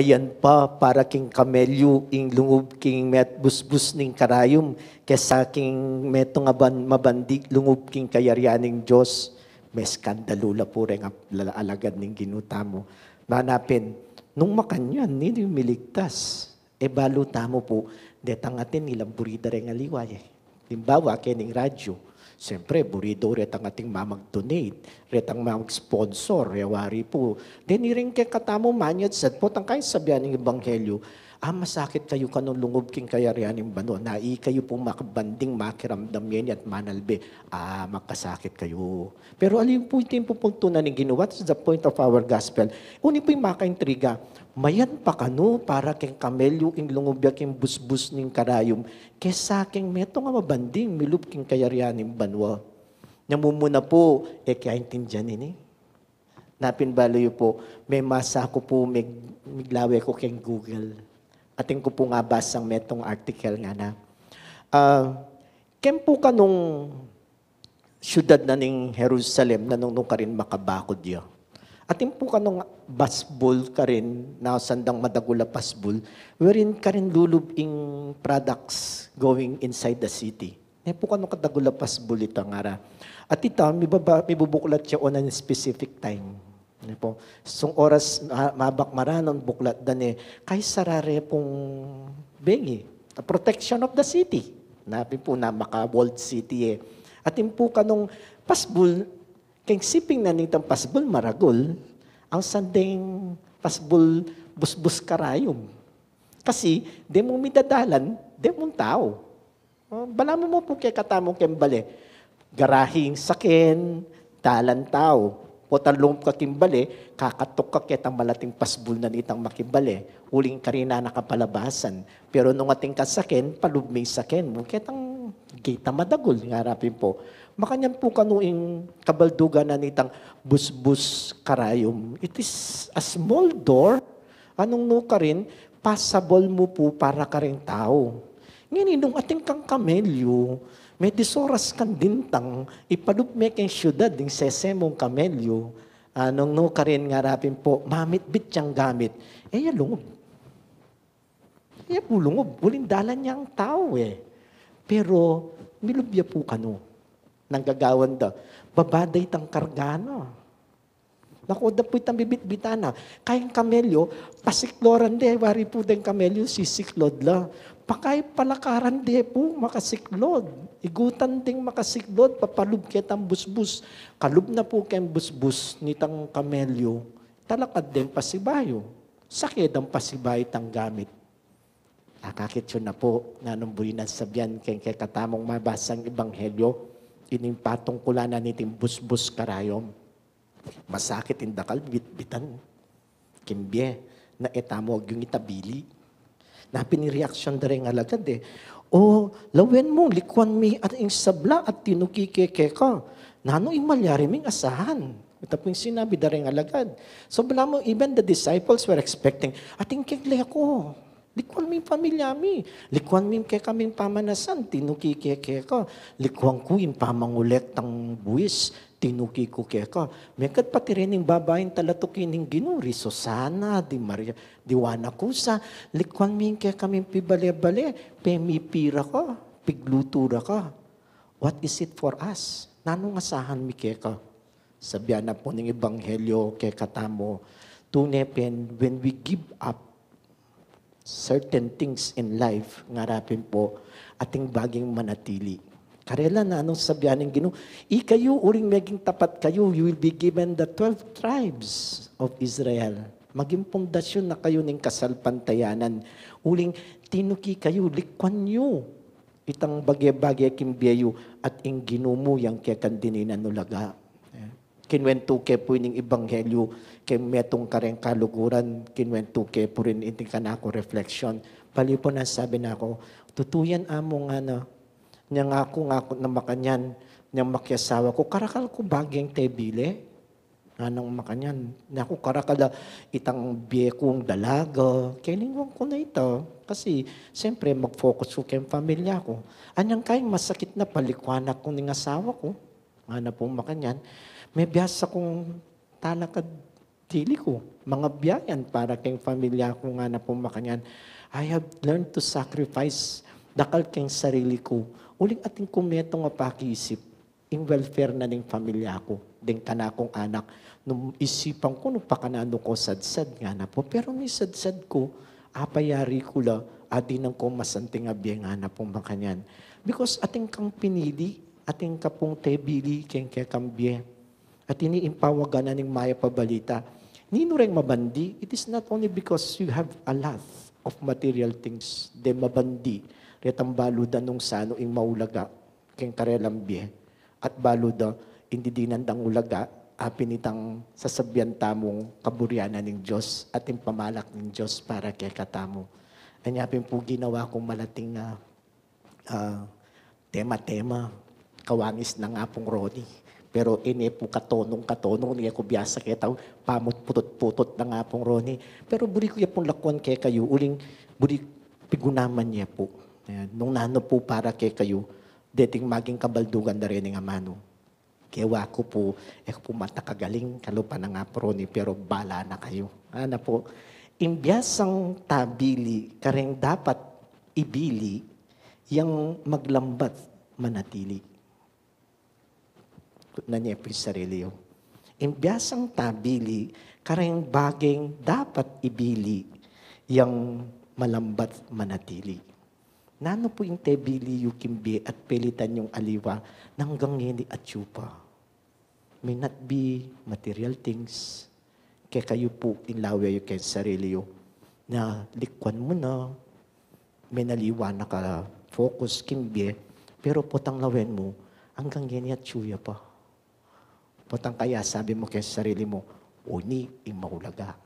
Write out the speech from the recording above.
Yan pa, para king kamelyo, ing lungub king met busbus ning karayom, kesa king metong mabandig, lungub king kayaryaning Diyos, may skandalula po rin alagad ning ginuta mo. Manapin, nung makanyan, hindi miligtas. E baluta mo po, detangatin nilang burida rin aliway. Timbawa, kening radyo. Siyempre, burido ret ang ating mamag-donate, ret ang mamag-sponsor, yawari po. Then, rin kay katamo manyad sad po, tangkay sabihan ng Ebanghelyo, masakit kayo kanong lungob king kayarianing bano, nai kayo pong makabanding makiramdam yan at manalbe, makasakit kayo. Pero alin po yung pupuntunan ng ginawa, that's the point of our gospel. Uni po yung makaintriga, mayan pa kano para keng kamelyo ing lungubya king busbus ning karayom, kesa king meto nga mabanding milup king kayarianing banwa. Namumuna po, kaya intindihan ini. Napin baloy po, may masa ko po, miglawe ko keng Google. Ating ko po nga basang metong article nga na. Kem po ka nung syudad na ning Jerusalem na nung ka rin makabakod yun. Atin po kanong basbol ka rin, na sandang madagula pasbol, wherein ka rin lulubing products going inside the city. May po kanong kadagula pasbol ito nga. At ito, may bubuklat siya on a specific time. Po. So oras, mabak maranon buklat dan kay sarare pong bengi. Protection of the city. Nabi po na maka-walled city Atin po kanong pasbol, keng siping na nitang pasbol maragol, ang sanding pasbol busbus karayom. Kasi, di mo midadalan, di mong tao. Balaman mo po kay katamong kembali. Garahing sakin, dalan tao. Potalong ka kimbali, kakatok ka kitang malating pasbol na nitang makimbali. Uling ka rin na nakapalabasan. Pero nung ating kasakin, palubming sakin mo, kitang kita madagol, ngarapin po. Makanyan po kanuing kabaldugan na nitang busbus karayom. It is a small door. Anong no ka rin, passable mo po para ka rin tao. Ngayon, nung ating kang kamelyo, may disoras kan dintang, ipalupme keng syudad, ding sesemong kamelyo, anong no ka rin ngarapin po, mamitbit siyang gamit, yan lungob. Yan po lungob, ulindalan niya ang tao Pero, milubya po kano. Nanggagawan da. Babaday tang kargana. Naku, da po itang bibit-bitana. Kayang kamelyo, pasikloran de, wari po den kamelyo, sisiklod la. Pakay palakaran de po, makasiklod. Igutan ding makasiklod, papalub kitang busbus. Kalub na po kayang busbus nitang kamelyo, talakad din pasibayo. Sakit ang pasibay tang gamit. Nakakit yun na po, nanumbuhin na sabihan kay katamong mabasang Ebanghelyo, ining patungkulan na niting busbus karayom. Masakit indakal, bitbitan. Kimbye, na etamog yung itabili. Napinireaksyon da rin alagad lawen mo, likwan mi at ing sabla at tinukikeke ka. Nano imalyari ming asahan. Ito po yung sinabi da rin alagad. So bala mo, even the disciples were expecting, ating kigle ako. Likwan mi pamilya mi. Likwan mi kay kaming pamanasan, tinukikeke ka. Likwan ko yung pamangulet ng buwis, tinuki ko keka. Mekat pati rin yung babaeng talatukin ng ginuri. Susana, di Maria, di Wana Kusa. Likwan mi kay kaming pibale-bale, pemipira ka, piglutura ka. What is it for us? Nanong asahan mi keka? Sabihan na po ng Ebanghelyo kay katamo, tunepen, when we give up certain things in life, ngarapin po, ating baging manatili. Karela na anong sabihan ng Ginoo, ikayo, uring maging tapat kayo, you will be given the 12 tribes of Israel. Maging pundasyon na kayo ng kasalpantayanan. Uling tinuki kayo, likwan nyo. Itang bagay-bagay kimbiyayo at ing ginumo yang kaya kandininan nulaga. Kinwento ke po yung Ebanghelyo, kay metong kareng kaluguran, kinwento ke po rin iting kanako reflection. Pali po na sabi na ako, tutuyan amo nga na, niya nga ako na makanyan, niya makiasawa ko, karakal ko bageng tebile, anong makanyan, niya ako karakala itang biye kong dalaga, kailingon ko na ito, kasi siyempre mag-focus ko kayong pamilya ko. Anyang kayong masakit na palikwanak ko ng asawa ko, ano pong makanyan, may biyasa kong talakad tili ko, mga biyayan para kay pamilya ko nga na pumakanyan. I have learned to sacrifice dakal keng sarili ko. Uling ating kumeto nga pakiisip, in welfare na ning pamilya ko, ding kanakong anak. Nung isipan ko, nung pakanano ko sadsad nga na po. Pero may sadsad ko, apayari ko la, adi nang ko masanting abiyang nga na po makanyan. Because ating kang pinili, ating kapong tebili, keng kambye. At iniimpawagan na ning maya pabalita. Nino rin mabandi, it is not only because you have a lot of material things, de mabandi, retang baluda nung sano ing maulaga, keng karelambye, at baluda, hindi dinandang ulaga, apinitang sasabyan tamong kaburyanan ng Diyos at yung pamalak ng Diyos para kay katamo. Anyapin po ginawa kong malating tema-tema, kawangis na nga pong Ronnie. Pero ini po katonong niya ko biyasa kaya tao, pamot putot-putot na nga pong Ronnie. Pero buri ko ya pong lakwan kay kayo, uling buri pigunaman niya po. Ayan. Nung nano po para kay kayo, dating maging kabaldugan na rin ng amano. Kewa ko po, po matakagaling, kalupa na nga po Ronnie, pero bala na kayo. Ano po, imbyasang tabili, kareng dapat ibili, yang maglambat manatili. Na niya po yung sarili yun. Imbyasang tabili, kareng bageng dapat ibili, yang malambat manatili. Nano po yung tebili yung kimbi at pilitan yung aliwa ng gangini at yupa. May not be material things. Kaya kayo po inlawe yung kay sarili yung na likwan mo na, may naliwa na ka focus kimbi, pero potang lawen mo, ang gangini at yuya pa. Potang kaya sabi mo kay sarili mo, uni, imahulaga.